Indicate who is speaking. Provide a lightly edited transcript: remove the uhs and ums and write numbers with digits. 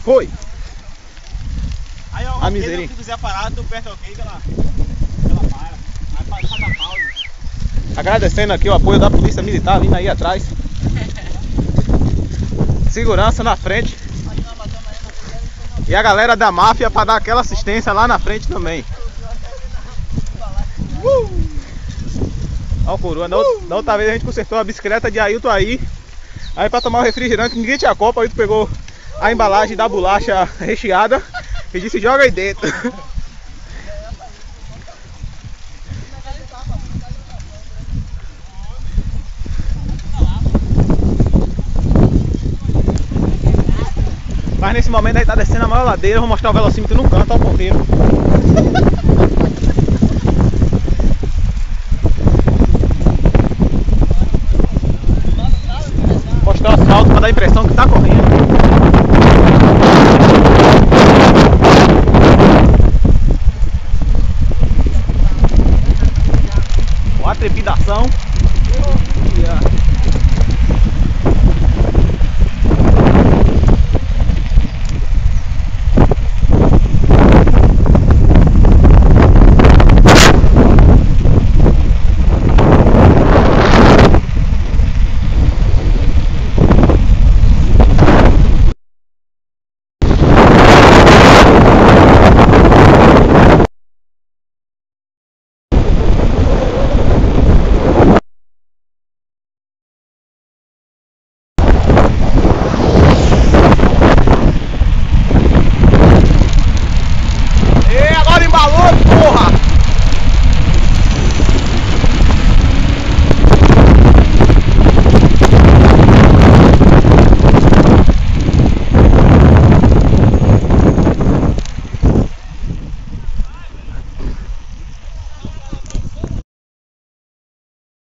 Speaker 1: Foi!
Speaker 2: Aí ó,
Speaker 1: A miséria.
Speaker 2: se quiser parar, tu aperta ok que ela para. Aí faz a pausa.
Speaker 1: Agradecendo aqui o apoio da polícia militar vindo aí atrás. Segurança na frente. E a galera da máfia para dar aquela assistência lá na frente também. Olha o coroa. Da outra vez a gente consertou a bicicleta de Ailton aí. Aí para tomar o refrigerante, ninguém tinha copa. Ailton pegou a embalagem da bolacha recheada e disse: joga aí dentro. Mas nesse momento aí tá descendo a maior ladeira. Vou mostrar o velocímetro no canto, ao ponteiro. Mostrar o asfalto para dar a impressão que tá correndo.